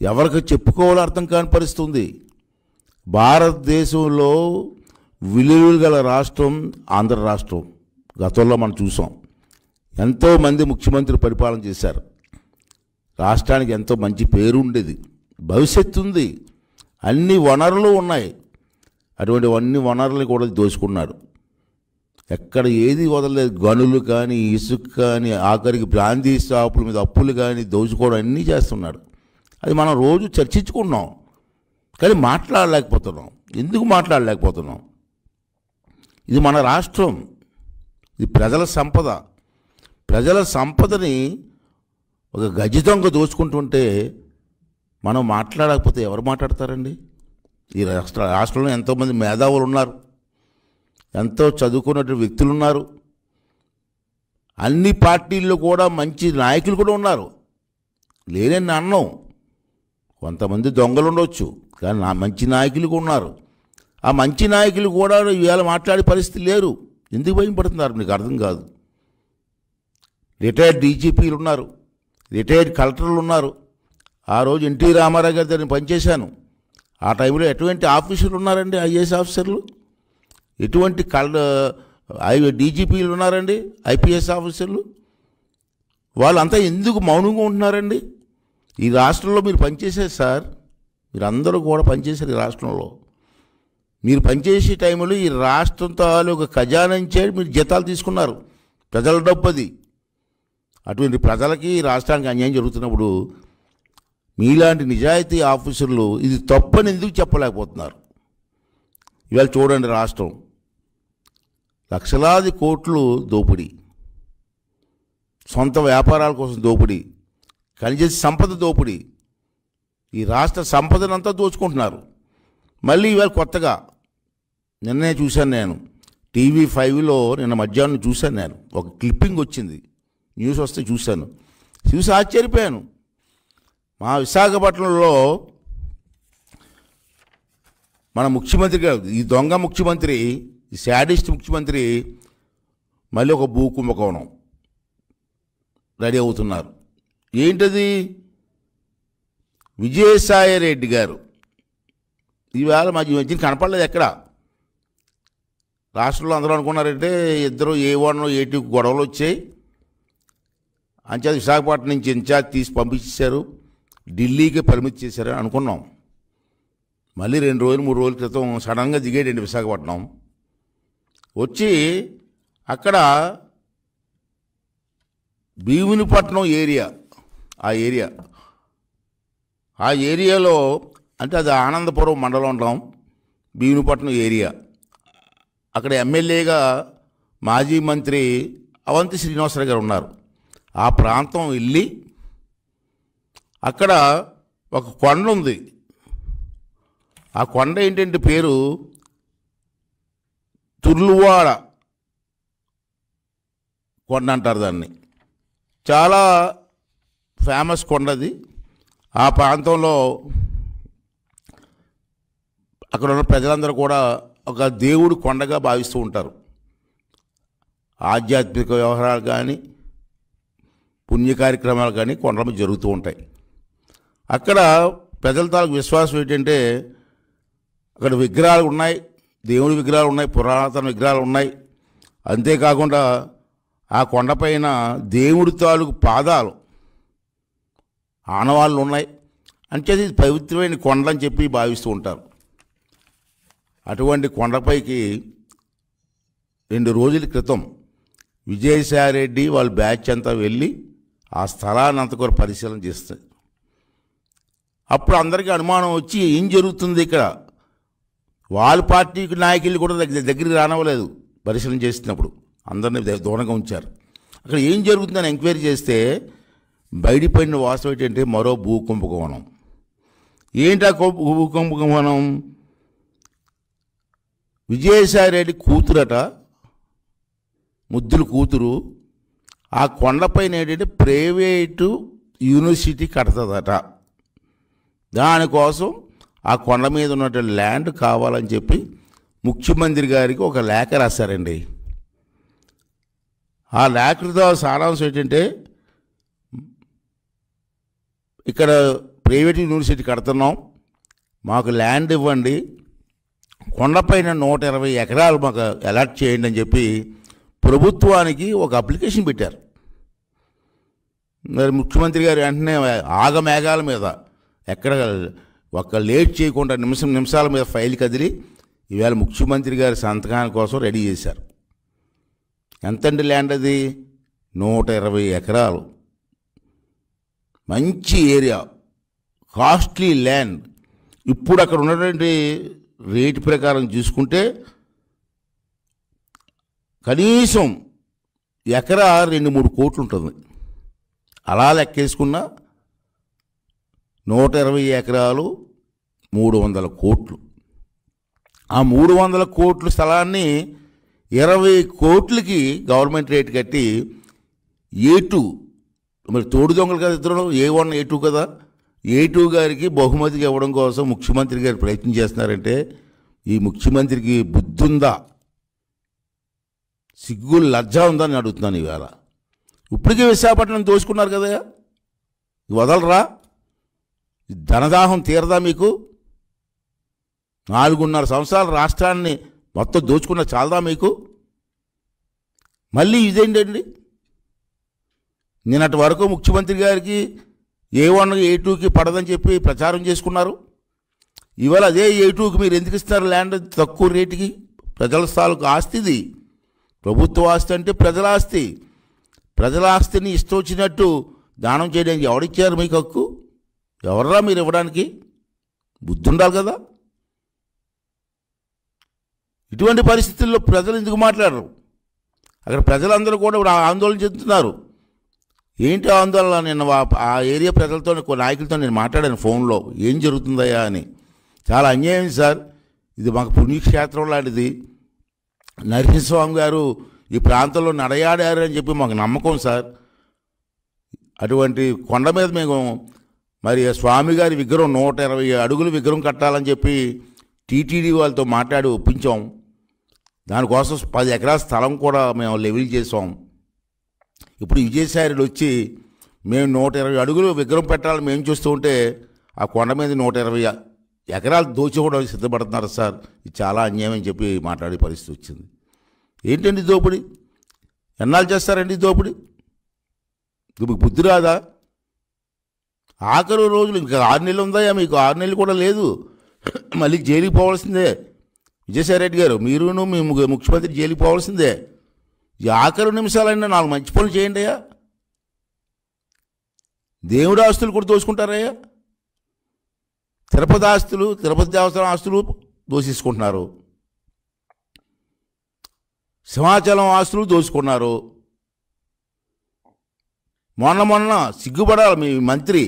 ఎవరికి చెప్పుకోవాలో అర్థం కాని పరిస్థితి ఉంది. భారతదేశంలో విలువలు గల రాష్ట్రం ఆంధ్ర రాష్ట్రం. గతంలో మనం చూసాం, ఎంతోమంది ముఖ్యమంత్రి పరిపాలన చేశారు. రాష్ట్రానికి ఎంతో మంచి పేరు ఉండేది, భవిష్యత్తు ఉంది, అన్ని వనరులు ఉన్నాయి. అటువంటి అన్ని వనరులు కూడా దోచుకున్నాడు. ఎక్కడ ఏది వదలలేదు. గనులు కానీ, ఇసుక కానీ, ఆఖరికి బ్రాందీ షాపుల మీద అప్పులు కానీ దోచుకోవడం అన్నీ చేస్తున్నాడు. అది మనం రోజు చర్చించుకున్నాం, కానీ మాట్లాడలేకపోతున్నాం. ఎందుకు మాట్లాడలేకపోతున్నాం? ఇది మన రాష్ట్రం, ఇది ప్రజల సంపద. ప్రజల సంపదని ఒక గజితంగా దోచుకుంటుంటే మనం మాట్లాడకపోతే ఎవరు మాట్లాడతారండి? ఈ రాష్ట్రంలో ఎంతోమంది మేధావులు ఉన్నారు, ఎంతో చదువుకున్నటువంటి వ్యక్తులు ఉన్నారు, అన్ని పార్టీల్లో కూడా మంచి నాయకులు కూడా ఉన్నారు. లేనని అన్నం. కొంతమంది దొంగలు ఉండొచ్చు, కానీ నా మంచి నాయకులు కూడా ఉన్నారు. ఆ మంచి నాయకులు కూడా ఇవాళ మాట్లాడే పరిస్థితి లేరు. ఎందుకు భయం పడుతున్నారు మీకు అర్థం కాదు. రిటైర్డ్ డీజీపీలు ఉన్నారు, రిటైర్డ్ కలెక్టర్లు ఉన్నారు. ఆ రోజు ఎన్టీ రామారావు గారి దగ్గర పనిచేశాను. ఆ టైంలో ఎటువంటి ఆఫీసర్లు ఉన్నారండి? ఐఏఎస్ ఆఫీసర్లు. ఎటువంటి డీజీపీలు ఉన్నారండి? ఐపీఎస్ ఆఫీసర్లు. వాళ్ళంతా ఎందుకు మౌనంగా ఉంటున్నారండి? ఈ రాష్ట్రంలో మీరు పనిచేశారు సార్, మీరు అందరూ కూడా పనిచేశారు. ఈ రాష్ట్రంలో మీరు పనిచేసే టైంలో ఈ రాష్ట్రం తాలూకు ఖజానా నుంచి మీరు జీతాలు తీసుకున్నారు. ప్రజల డబ్బు అది. అటువంటి ప్రజలకి రాష్ట్రానికి అన్యాయం జరుగుతున్నప్పుడు మీలాంటి నిజాయితీ ఆఫీసర్లు ఇది తప్పని ఎందుకు చెప్పలేకపోతున్నారు? ఇవాళ చూడండి, రాష్ట్రం లక్షలాది కోట్లు దోపిడీ, సొంత వ్యాపారాల కోసం దోపిడీ, ఖనిజ సంపద దోపిడీ, ఈ రాష్ట్ర సంపదనంతా దోచుకుంటున్నారు. మళ్ళీ ఇవాళ కొత్తగా నిన్నే చూశాను నేను, TV5లో నిన్న మధ్యాహ్నం చూశాను నేను. ఒక క్లిప్పింగ్ వచ్చింది, న్యూస్ వస్తే చూశాను, చూసి ఆశ్చర్యపోయాను. మా విశాఖపట్నంలో మన ముఖ్యమంత్రి గారు, ఈ దొంగ ముఖ్యమంత్రి, ఈ శాడిస్ట్ ముఖ్యమంత్రి మళ్ళీ ఒక భూ కుంభకోణం రెడీ అవుతున్నారు. ఏంటది? విజయసాయి రెడ్డి గారు ఈవేళ మా మధ్యన కనపడలేదు ఎక్కడ. రాష్ట్రంలో అందరూ అనుకున్నారంటే ఇద్దరు A1 A2 గొడవలు వచ్చాయి, అంచేత విశాఖపట్నం నుంచి ఇన్ఛార్జ్ తీసి పంపించేశారు, ఢిల్లీకి పరిమితి చేశారని అనుకున్నాం. మళ్ళీ 2 రోజులు 3 రోజుల క్రితం సడన్గా దిగేయండి విశాఖపట్నం. వచ్చి అక్కడ భీమునిపట్నం ఏరియా, ఆ ఏరియాలో, అంటే అది ఆనందపురం మండలం ఉంటాం, భీమునిపట్నం ఏరియా. అక్కడ ఎమ్మెల్యేగా మాజీ మంత్రి అవంతి శ్రీనివాసరావు గారు ఉన్నారు. ఆ ప్రాంతం వెళ్ళి అక్కడ ఒక కొండ ఉంది. ఆ కొండ ఏంటంటే పేరు తుర్లువాడ కొండ అంటారు దాన్ని. చాలా ఫేమస్ కొండది. ఆ ప్రాంతంలో అక్కడ ఉన్న ప్రజలందరూ కూడా ఒక దేవుడు కొండగా భావిస్తూ ఉంటారు. ఆధ్యాత్మిక వ్యవహారాలు కానీ, పుణ్య కార్యక్రమాలు కానీ కొండల మీద జరుగుతూ ఉంటాయి. అక్కడ ప్రజల తాలూకు విశ్వాసం ఏంటంటే అక్కడ విగ్రహాలు ఉన్నాయి, దేవుడి విగ్రహాలు ఉన్నాయి, పురాతన విగ్రహాలు ఉన్నాయి. అంతేకాకుండా ఆ కొండపైన దేవుడి తాలూకు పాదాలు ఆనవాళ్ళు ఉన్నాయి. అంచేది ఇది పవిత్రమైన కొండ అని చెప్పి భావిస్తూ ఉంటారు. అటువంటి కొండపైకి 2 రోజుల క్రితం విజయసాయి రెడ్డి వాళ్ళ బ్యాచ్ అంతా వెళ్ళి ఆ స్థలాన్ని అంతా కూడా పరిశీలన చేస్తారు. అప్పుడు అందరికీ అనుమానం వచ్చి ఏం జరుగుతుంది ఇక్కడ. వాళ్ళ పార్టీకి నాయకులు కూడా దగ్గరికి రానవ్వలేదు. పరిశీలన చేసినప్పుడు అందరినీ దూరంగా ఉంచారు. అక్కడ ఏం జరుగుతుందని ఎంక్వైరీ చేస్తే బయటపడిన వాస్తవం ఏంటంటే మరో భూ కుంభకోణం. ఏంటి ఆ భూ కుంభకోణం? విజయసాయి రెడ్డి కూతురట, ముద్దుల కూతురు, ఆ కొండపైన ఏంటంటే ప్రైవేటు యూనివర్సిటీ కడతదట. దానికోసం ఆ కొండ మీద ఉన్నటువంటి ల్యాండ్ కావాలని చెప్పి ముఖ్యమంత్రి గారికి ఒక లేఖ రాశారండి. ఆ లేఖతో సారాంశం ఏంటంటే ఇక్కడ ప్రైవేట్ యూనివర్సిటీ కడుతున్నాం, మాకు ల్యాండ్ ఇవ్వండి, కొండపైన 120 ఎకరాలు మాకు అలాట్ చేయండి అని చెప్పి ప్రభుత్వానికి ఒక అప్లికేషన్ పెట్టారు. మరి ముఖ్యమంత్రి గారు వెంటనే ఆగమేఘాల మీద ఎక్కడ ఒక్క లేట్ చేయకుండా నిమిషాల మీద ఫైల్ కదిలి ఈవేళ ముఖ్యమంత్రి గారి సంతకాని కోసం రెడీ చేశారు. ఎంతండి ల్యాండ్ అది? 120 ఎకరాలు, మంచి ఏరియా, కాస్ట్లీ ల్యాండ్. ఇప్పుడు అక్కడ ఉన్నటువంటి రేటు ప్రకారం చూసుకుంటే కనీసం ఎకరా 2-3 కోట్లు ఉంటుంది. అలా లెక్కేసుకున్న 120 ఎకరాలు 300 కోట్లు. ఆ 300 కోట్ల స్థలాన్ని 20 కోట్లకి గవర్నమెంట్ రేటు కట్టి A2, మరి తోడు దొంగలు కదా ఇద్దరు, A1 A2 కదా, A2 గారికి బహుమతికి ఇవ్వడం కోసం ముఖ్యమంత్రి గారు ప్రయత్నం చేస్తున్నారంటే ఈ ముఖ్యమంత్రికి బుద్ధి ఉందా, సిగ్గు లజ్జ ఉందని అడుగుతున్నాను ఇవాళ. ఇప్పటికే విశాఖపట్నం దోచుకున్నారు కదా, వదలరా? ధనదాహం తీరదా మీకు? 4.5 సంవత్సరాల రాష్ట్రాన్ని మొత్తం దోచుకున్న చాలదా మీకు? మళ్ళీ ఇదేంటండి? నిన్నటి వరకు ముఖ్యమంత్రి గారికి A1 A2కి పడదని చెప్పి ప్రచారం చేసుకున్నారు. ఇవాళ అదే A2కి మీరు ఎందుకు ఇస్తారు ల్యాండ్ తక్కువ రేటుకి? ప్రజల స్థాలకు ఆస్తి ఇది. ప్రభుత్వ ఆస్తి అంటే ప్రజల ఆస్తి. ప్రజల ఆస్తిని ఇష్టం వచ్చినట్టు దానం చేయడానికి ఎవరిచ్చారు మీకు హక్కు? ఎవర్రా మీరు ఇవ్వడానికి? బుద్ధి ఉండాలి కదా. ఇటువంటి పరిస్థితుల్లో ప్రజలు ఎందుకు మాట్లాడరు? అక్కడ ప్రజలందరూ కూడా ఇప్పుడు ఆందోళన చెందుతున్నారు. ఏంటి ఆందోళన? నిన్న ఆ ఏరియా ప్రజలతో, నాయకులతో నేను మాట్లాడాను ఫోన్లో, ఏం జరుగుతుందయ్యా అని. చాలా అన్యాయం సార్, ఇది మాకు పుణ్యక్షేత్రం లాంటిది. నరసింహస్వామి గారు ఈ ప్రాంతంలో నడయాడారు అని చెప్పి మాకు నమ్మకం సార్. అటువంటి కొండ మీద మేము మరి స్వామి గారి విగ్రహం 120 అడుగుల విగ్రహం కట్టాలని చెప్పి టీటీడీ వాళ్ళతో మాట్లాడి ఒప్పించాం. దానికోసం 10 ఎకరాల స్థలం కూడా మేము లెవెల్ చేసాం. ఇప్పుడు విజయసాయిరెడ్డి వచ్చి మేము 120 అడుగులు విగ్రహం పెట్టాలని మేము చూస్తూ ఉంటే ఆ కొండ మీద 120 ఎకరాలు దోచుకోవడానికి సిద్ధపడుతున్నారు సార్. ఇది చాలా అన్యాయం అని చెప్పి మాట్లాడే పరిస్థితి వచ్చింది. ఏంటండి దోపిడి? ఎన్నాళ్ళు చేస్తారండి దోపిడి? మీకు బుద్ధి రాదా? ఆఖరు రోజులు ఇంకా 6 నెలలు ఉందాయా మీకు? 6 నెలలు కూడా లేదు, మళ్ళీ జైలుకి పోవాల్సిందే. విజయసాయిరెడ్డి గారు, మీరును మీ ముఖ్యమంత్రి జైలుకి పోవాల్సిందే. ఈ ఆఖరు నిమిషాలైనా 4 మంచి పనులు చేయండి అయ్యా. దేవుడి ఆస్తులు కూడా దోచుకుంటారయ్యా. తిరుపతి ఆస్తులు, తిరుపతి దేవస్థానం ఆస్తులు దోషించుకుంటున్నారు, సింహాచలం ఆస్తులు దోచుకున్నారు. మొన్న సిగ్గుపడాలి మీ మంత్రి,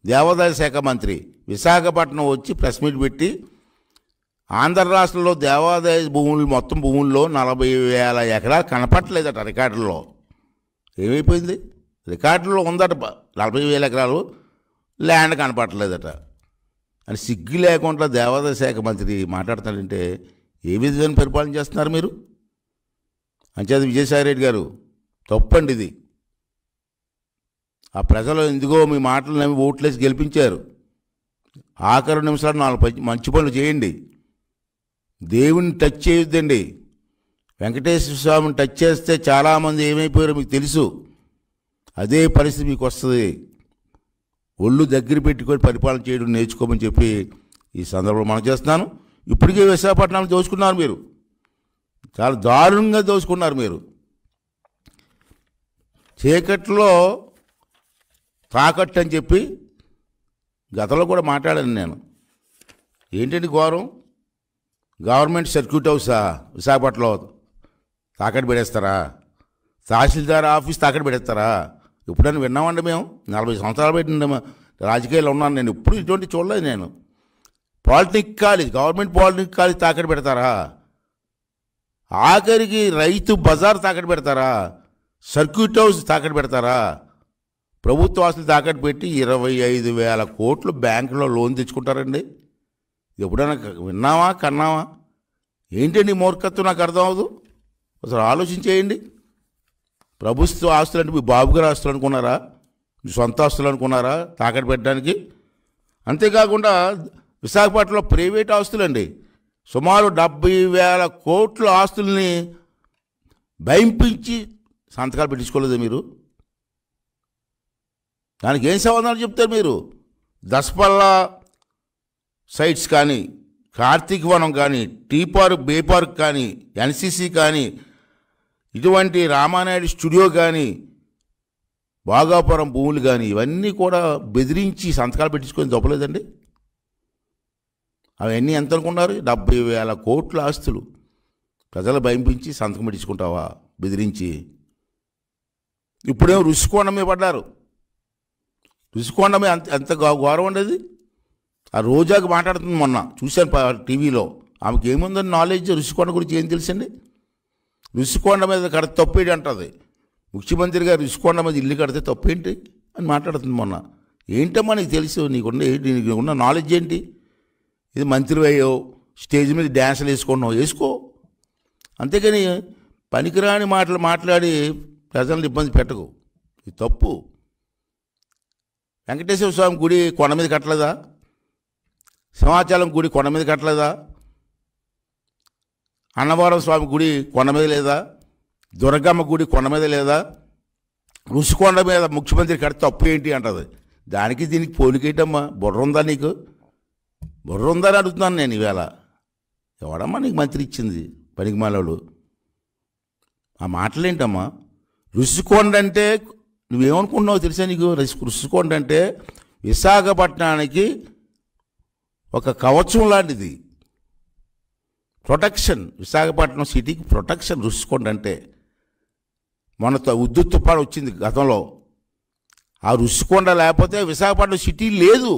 దేవాదాయ శాఖ మంత్రి విశాఖపట్నం వచ్చి ప్రెస్ మీట్ పెట్టి ఆంధ్ర రాష్ట్రంలో దేవాదాయ భూములు మొత్తం భూముల్లో 40,000 ఎకరాలు కనపట్టలేదట రికార్డుల్లో. ఏమైపోయింది? రికార్డుల్లో ఉందట 40,000 ఎకరాలు ల్యాండ్ కనపట్టలేదట అని సిగ్గు లేకుండా దేవాదాయ శాఖ మంత్రి మాట్లాడతాడంటే ఏ విధంగా పరిపాలన చేస్తున్నారు మీరు? అంచేది విజయసాయిరెడ్డి గారు తప్పండి ఇది. ఆ ప్రజలు ఎందుకో మీ మాటలు నమ్మి ఓట్లేసి గెలిపించారు. ఆఖరు నిమిషాలు 4 మంచి పనులు చేయండి. దేవుని టచ్ చేయొద్దండి. వెంకటేశ్వర స్వామిని టచ్ చేస్తే చాలామంది ఏమైపోయారో మీకు తెలుసు. అదే పరిస్థితి మీకు వస్తుంది. ఒళ్ళు దగ్గర పెట్టుకొని పరిపాలన చేయడం నేర్చుకోమని చెప్పి ఈ సందర్భంలో మనం చేస్తున్నాను. ఇప్పటికే విశాఖపట్నాన్ని దోచుకున్నారు మీరు, చాలా దారుణంగా దోచుకున్నారు మీరు. చీకట్లో తాకట్టు అని చెప్పి గతంలో కూడా మాట్లాడాను నేను. ఏంటండి ఘోరం? గవర్నమెంట్ సర్క్యూట్ హౌసా విశాఖపట్నంలో తాకట్టు పెడేస్తారా? తహసీల్దార్ ఆఫీస్ తాకట్టు పెడేస్తారా? ఎప్పుడైనా విన్నామండి మేము? 40 సంవత్సరాలు పెట్టిన రాజకీయాల్లో ఉన్నాను నేను, ఎప్పుడు ఇటువంటి చూడలేదు నేను. Polytechnic college, government polytechnic college తాకట్టు పెడతారా? ఆఖరికి రైతు బజార్ తాకట్టు పెడతారా? సర్క్యూట్ హౌస్ తాకట్టు పెడతారా? ప్రభుత్వ ఆస్తులు తాకట్టు పెట్టి 25,000 కోట్లు బ్యాంకులో లోన్ తెచ్చుకుంటారండి. ఎప్పుడైనా విన్నావా, కన్నావా? ఏంటండి మూర్ఖత్వం? నాకు అర్థం అవ్వదు. అసలు ఆలోచించేయండి. ప్రభుత్వ ఆస్తులు అంటే మీ బాబు గారు ఆస్తులు అనుకున్నారా? మీ సొంత ఆస్తులు అనుకున్నారా తాకట్టు పెట్టడానికి? అంతేకాకుండా విశాఖపట్నంలో ప్రైవేట్ ఆస్తులండి సుమారు 70,000 కోట్ల ఆస్తుల్ని భయింపించి సంతకాలు పెట్టించుకోలేదు మీరు. దానికి ఏం సమాధానం చెప్తారు మీరు? దసపల్లా సైట్స్ కానీ, కార్తీక వనం కానీ, టీ పార్క్, బే పార్క్ కానీ, ఎన్సీసీ కానీ, ఇటువంటి రామానాయుడు స్టూడియో కానీ, బాగాపురం భూములు కానీ, ఇవన్నీ కూడా బెదిరించి సంతకాలు పెట్టించుకొని దొప్పలేదండి. అవన్నీ ఎంత అనుకున్నారు? 70,000 కోట్ల ఆస్తులు ప్రజలు భయింపించి సంతకం పెట్టించుకుంటావా బెదిరించి? ఇప్పుడేమో రుషికొండ మీద పడ్డారు. రుషికొండ మీద ఎంత గౌరవం ఉండేది. ఆ రోజాకి మాట్లాడుతుంది మొన్న చూశాను టీవీలో. ఆమెకి ఏముందని నాలెడ్జ్? రుషికొండ గురించి ఏం తెలుసండి? రుషికొండ మీద కడితే తప్పేంటి అంటుంది. ముఖ్యమంత్రి గారు రుషికొండ మీద ఇల్లు కడితే తప్పేంటి అని మాట్లాడుతుంది మొన్న. ఏంటమ్మా నీకు తెలుసు? నీకున్న నాలెడ్జ్ ఏంటి? ఇది మంత్రి అయ్యో స్టేజ్ మీద డ్యాన్సులు వేసుకుంటున్నావు, వేసుకో. అంతేకాని పనికిరాని మాటలు మాట్లాడి ప్రజలను ఇబ్బంది పెట్టకు, ఇది తప్పు. వెంకటేశ్వర స్వామి గుడి కొండ మీద కట్టలేదా? సింహాచలం గుడి కొండ మీద కట్టలేదా? అన్నవరం స్వామి గుడి కొండ మీద లేదా? దుర్గమ్మ గుడి కొండ మీద లేదా? రుషికొండ మీద ముఖ్యమంత్రి కడితే తప్పు ఏంటి అంటది. దానికి దీనికి పోలికేటమ్మా? బుర్ర ఉందా నీకు? బుర్ర ఉందా అని అడుగుతున్నాను నేను ఈవేళ. ఎవడమ్మా నీకు మంత్రి ఇచ్చింది పనికిమాలోడు? ఆ మాటలేంటమ్మా? రుషికొండ అంటే నువ్వేమనుకుంటున్నావు తెలుసా నీకు? రుషికొండ అంటే విశాఖపట్నానికి ఒక కవచం లాంటిది, ప్రొటెక్షన్. విశాఖపట్నం సిటీకి ప్రొటెక్షన్ రుషికొండ అంటే. మొన్న ఉద్దుత్ తుఫాను వచ్చింది గతంలో. ఆ రుషికొండ లేకపోతే విశాఖపట్నం సిటీ లేదు.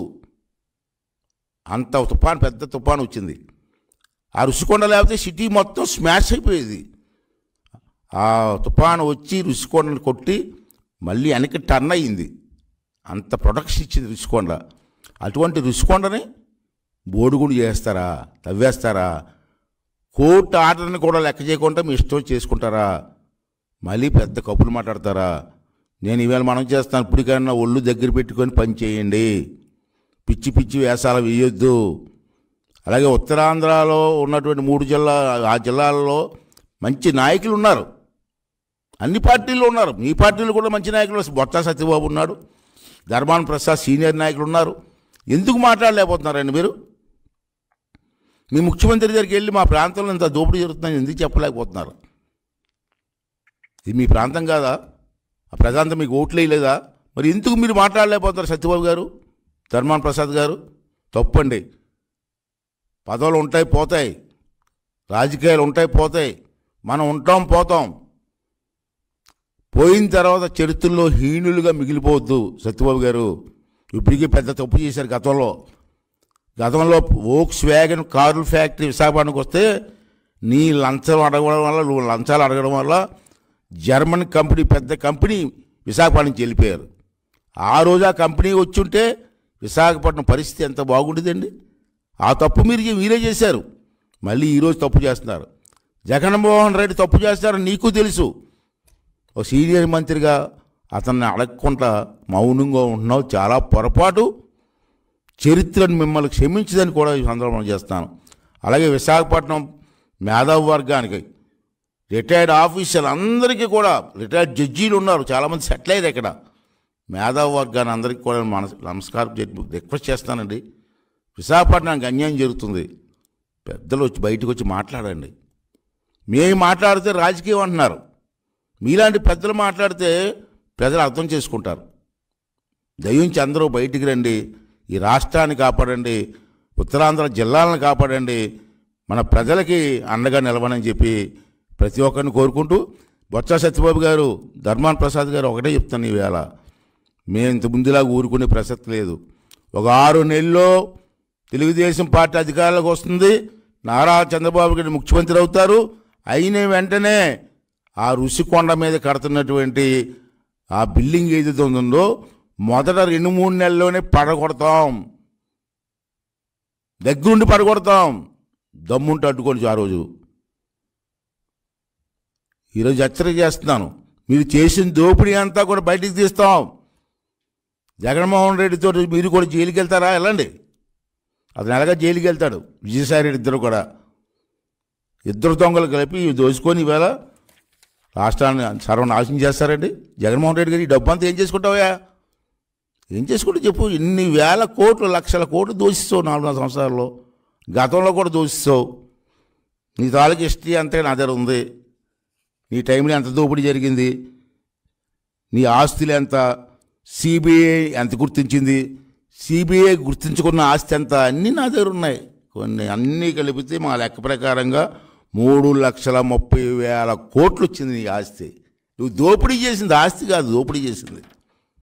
అంత తుఫాను, పెద్ద తుఫాను వచ్చింది. ఆ రుషికొండ లేకపోతే సిటీ మొత్తం స్మాష్ అయిపోయేది. ఆ తుఫాను వచ్చి రుషికొండను కొట్టి మళ్ళీ వెనక్కి టర్న్ అయ్యింది. అంత ప్రొటెక్షన్ ఇచ్చింది రుషికొండ. అటువంటి రుషికొండని బోడుగుండు చేస్తారా? తవ్వేస్తారా? కోర్టు ఆర్డర్ని కూడా లెక్క చేయకుండా మీ ఇష్టం చేసుకుంటారా? మళ్ళీ పెద్ద కప్పులు మాట్లాడతారా? నేను ఈవేళ మనం చేస్తాను, ఇప్పటికైనా ఒళ్ళు దగ్గర పెట్టుకొని పని చేయండి, పిచ్చి పిచ్చి వేషాలు వేయొద్దు. అలాగే ఉత్తరాంధ్రలో ఉన్నటువంటి 3 ఆ జిల్లాల్లో మంచి నాయకులు ఉన్నారు, అన్ని పార్టీల్లో ఉన్నారు. మీ పార్టీలో కూడా మంచి నాయకులు. బొత్స సత్యబాబు ఉన్నాడు, ధర్మాన ప్రసాద్ సీనియర్ నాయకులు ఉన్నారు. ఎందుకు మాట్లాడలేకపోతున్నారండి మీరు? మీ ముఖ్యమంత్రి దగ్గరికి వెళ్ళి మా ప్రాంతంలో ఇంత దోపిడీ జరుగుతుందని ఎందుకు చెప్పలేకపోతున్నారు? ఇది మీ ప్రాంతం కాదా? ఆ ప్రజాంతం మీకు ఓట్లు వేయలేదా? మరి ఎందుకు మీరు మాట్లాడలేకపోతున్నారు? సత్యబాబు గారు, ధర్మాన ప్రసాద్ గారు, తప్పండి. పదవులు ఉంటాయి పోతాయి, రాజకీయాలు ఉంటాయి పోతాయి, మనం ఉంటాం పోతాం. పోయిన తర్వాత చరిత్రలో హీనులుగా మిగిలిపోవద్దు సత్యబాబు గారు. ఇప్పటికీ పెద్ద తప్పు చేశారు గతంలో వోక్స్ వ్యాగన్ కార్ల ఫ్యాక్టరీ విశాఖపట్నంకి వస్తే నీ లంచాలు అడగడం వల్ల, నువ్వు లంచాలు అడగడం వల్ల జర్మన్ కంపెనీ, పెద్ద కంపెనీ విశాఖపట్నం నుంచి వెళ్ళిపోయారు. ఆ రోజు ఆ కంపెనీ వచ్చి ఉంటే విశాఖపట్నం పరిస్థితి ఎంత బాగుండేదండి. ఆ తప్పు మీరే చేశారు. మళ్ళీ ఈరోజు తప్పు చేస్తున్నారు. జగన్మోహన్ రెడ్డి తప్పు చేస్తారని నీకు తెలుసు. ఒక సీనియర్ మంత్రిగా అతన్ని అడగకుండా మౌనంగా ఉంటున్నావు, చాలా పొరపాటు. చరిత్రను మిమ్మల్ని క్షమించదని కూడా ఈ సందర్భంలో చేస్తాను. అలాగే విశాఖపట్నం మేధావి వర్గానికి, రిటైర్డ్ ఆఫీసర్లు అందరికీ కూడా, రిటైర్డ్ జడ్జీలు ఉన్నారు, చాలామంది సెటిల్ అయ్యారు ఇక్కడ. మేధావి వర్గాన్ని అందరికీ కూడా నమస్కారం రిక్వెస్ట్ చేస్తానండి. విశాఖపట్నానికి అన్యాయం జరుగుతుంది, పెద్దలు వచ్చి బయటకు వచ్చి మాట్లాడండి. మేము మాట్లాడితే రాజకీయం అంటున్నారు. మీలాంటి పెద్దలు మాట్లాడితే ప్రజలు అర్థం చేసుకుంటారు. దయించి అందరూ బయటికి రండి, ఈ రాష్ట్రాన్ని కాపాడండి, ఉత్తరాంధ్ర జిల్లాలను కాపాడండి, మన ప్రజలకి అండగా నిలవనని చెప్పి ప్రతి ఒక్కరిని కోరుకుంటూ, బొత్స సత్యబాబు గారు, ధర్మాన ప్రసాద్ గారు ఒకటే చెప్తాను ఈవేళ, మేము ఇంత ముందులాగా ఊరుకునే ప్రసక్తి లేదు. ఒక 6 నెలల్లో తెలుగుదేశం పార్టీ అధికారంలోకి వస్తుంది, నారా చంద్రబాబు గారు ముఖ్యమంత్రి అవుతారు. అయిన వెంటనే ఆ రుషికొండ మీద కడుతున్నటువంటి ఆ బిల్డింగ్ ఏదైతే ఉందో మొదట 2-3 నెలల్లోనే పడగొడతాం, దగ్గరుండి పడగొడతాం. దమ్ముంటే అడ్డుకోండి. ఆ రోజు ఈరోజు హెచ్చరిక చేస్తున్నాను, మీరు చేసిన దోపిడీ అంతా కూడా బయటికి తీస్తాం. జగన్మోహన్ రెడ్డితో మీరు కూడా జైలుకి వెళ్తారా? వెళ్ళండి. అతను ఎలాగా జైలుకి వెళ్తాడు. విజయసాయి రెడ్డి ఇద్దరు కూడా, ఇద్దరు దొంగలు కలిపి దోచుకొని ఈవేళ రాష్ట్రాన్ని సర్వనాశనం చేస్తారండి. జగన్మోహన్ రెడ్డి గారు ఈ డబ్బు అంతా ఏం చేసుకుంటావా? ఏం చేసుకుంటే చెప్పు. ఇన్ని వేల కోట్లు, లక్షల కోట్లు దోషిస్తావు 4 సంవత్సరాల్లో. గతంలో కూడా దోషిస్తావు. నీ తాలూకు హిస్టరీ అంతే నా దగ్గర ఉంది. నీ టైంలో ఎంత దోపిడీ జరిగింది, నీ ఆస్తులు ఎంత, సిబిఐ ఎంత గుర్తించింది, సిబిఐ గుర్తించుకున్న ఆస్తి ఎంత, అన్నీ నా దగ్గర ఉన్నాయి. కొన్ని అన్నీ కలిపితే మా లెక్క ప్రకారంగా 3,30,000 కోట్లు వచ్చింది నీ ఆస్తి. నువ్వు దోపిడీ చేసింది ఆస్తి కాదు, దోపిడీ చేసింది.